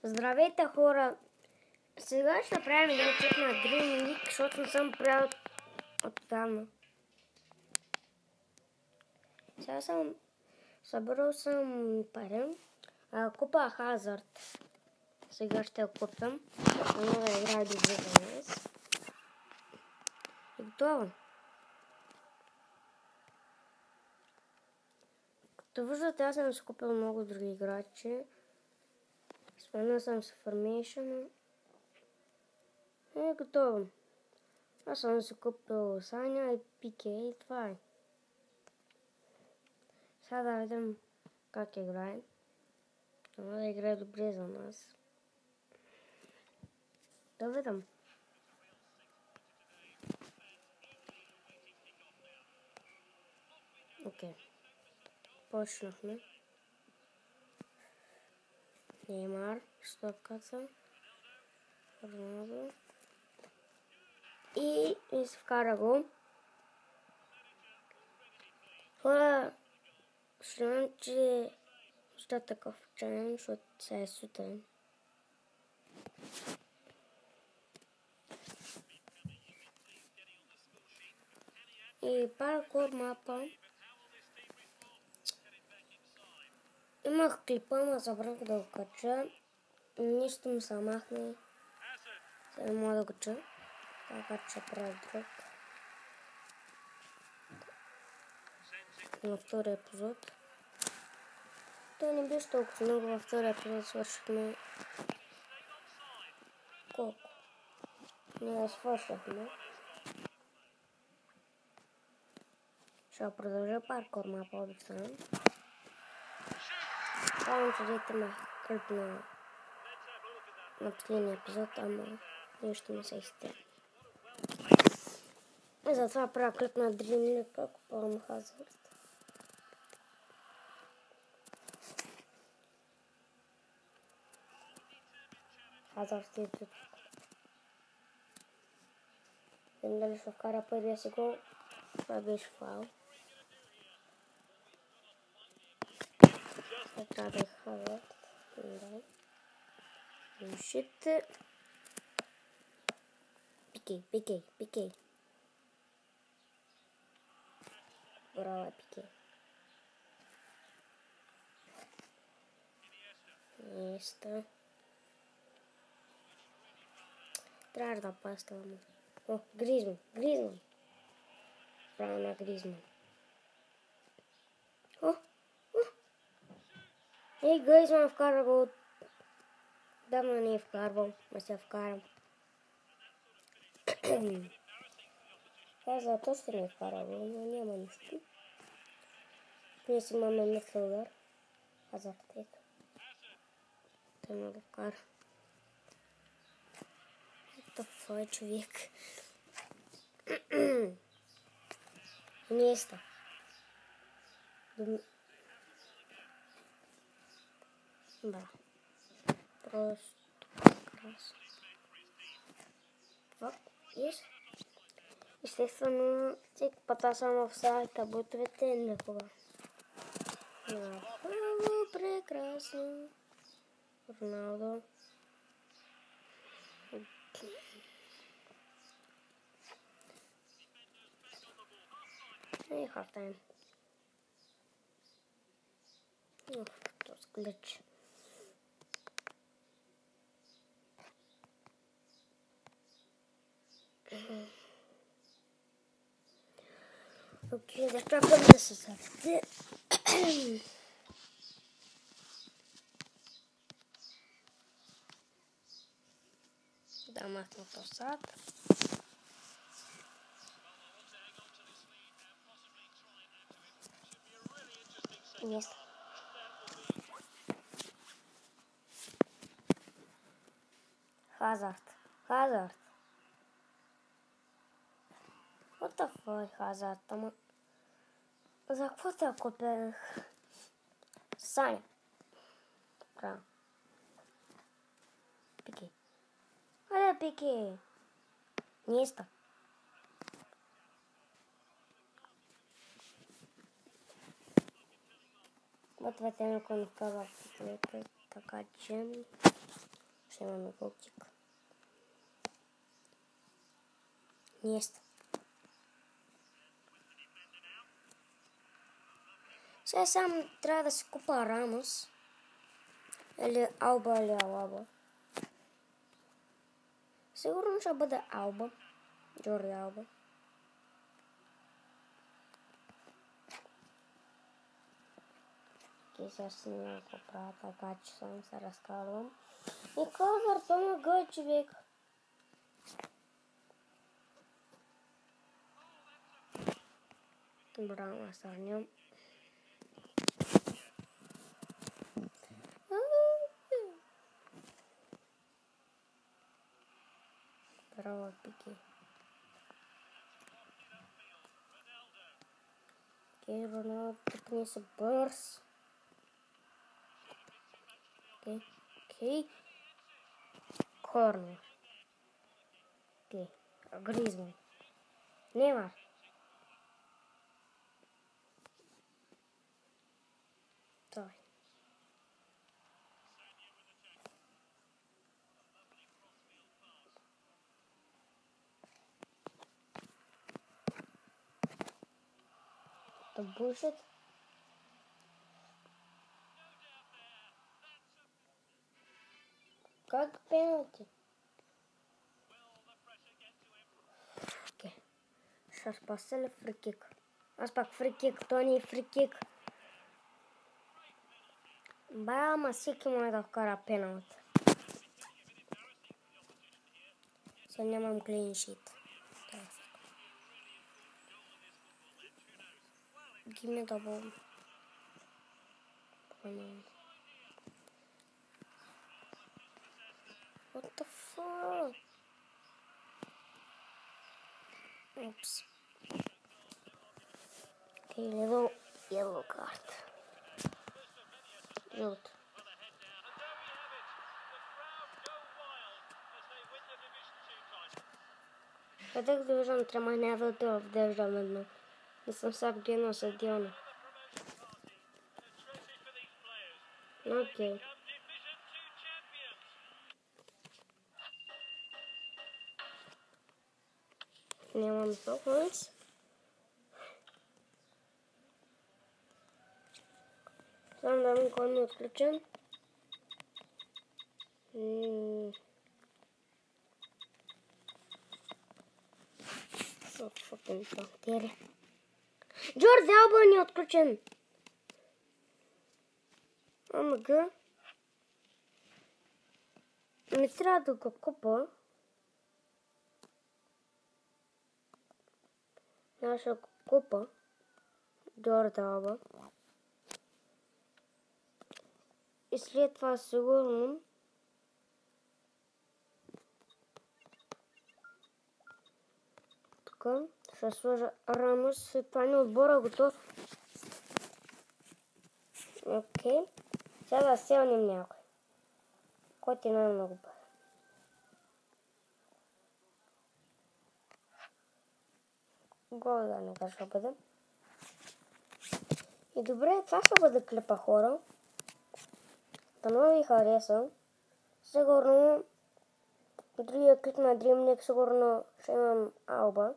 Здравейте, хора! Сега ще направим един клип на Dream League, защото не съм правил отдавна. Сега събрал съм пари. Купа Hazard. Сега ще я купям. Но да играе добре за нас. И готово. Като виждате, аз съм си купил много други играчи. Сменил съм си Formation. И готово. Аз съм си купил Саня и Пике и това е. Сега да видим как играе. Трябва да играе добре за нас. Да видим. Окей. Почнахме. Неймар, стопката. Роналдо. И се вкара го. Хора, знам, че ще такъв чайен, защото сега е сутрин. И паркур мапа. Имах клипа, но забрах да го кача. Нищо ми се махне. Сега не мога да го кача. Така че правя друг. На втория епизод. Той не беше толкова много. Във втория епизод свършихме. Колко? Не свършихме. Ще продължа паркур мапа обичам. Правим, че дете ме клип на последния епизод, ама нещо ми се изтегна. И затова правя клип на Dream League, ако пълно Hazard. Hazard е тук. Видим дали ще вкара първия си гол. Това беше фаул. Трябва да е Hazard. Да. Ушите. Пике. Браво, Пике. Еста. Трябва да пастваме. О, Гризман. Право на Гризман. Ей, Гризман вкара го. Давно не е вкарвал, но се вкарам. Каза, то ще не е вкарал, но няма нищо. Ние си имаме мидфилдър. Hazard, ето. Той ме го вкара. Това е човек. Инеста. Да. Просто прекрасно. Това есть. Естествено, всеки път аз съм в сайта, бутовете никога. Направо прекрасно. Роналдо. И хафтайм. То склич. Окей, да чакам да се сърде. Да махна то сад. Место. Hazard. What the fuck, Hazard? Ама... За какво те купих? Саня. Право. Пике. Айде, Пике. Неста. Вот в этом иконе вкарва, така че... ще имаме голкик. Нест. Сега сам трябва да си купа Рамос. Или Алба или Алаба. Сигурно ще бъде Алба. Джорди Алба. Сега си няма какво правя, така че само се разкарвам. И казвар, то на гъл човек. Браво, насърням. Браво, Пики. Окей, Роналдо, тъпни се бърз. Окей. Корнер. Окей. Гризман. Неймар. Той. The bullshit. Как пеналти? Окей. Ще спася ли фрикик? Аз пак фрикик, то не е фрикик. Бая, ама всеки може да вкара пеналти. Сега нямам клин шит. Give me the ball. What the fuck? Oops. Okay, little yellow card. Good. Къдех Division 3, ама не в Division 1. Не съм се апгрейднал с Диона. Окей. Нямам фокус. Сам да ми кой ми отключен. Джорди Алба ни е отключен. АМГ. Ми трябва да го купа. Аз ще го купа. Джорди Алба. И след това сигурно тук ще сложа Рамос. След това ни отбора готов. Окей. Сега да селнем някой. Кой ти най-много бъде? Гол да не кажа бъде. И добре, това ще бъде клипа, хора. Дано ви хареса. Сигурно другия клип на Dream League сигурно ще имам Алба.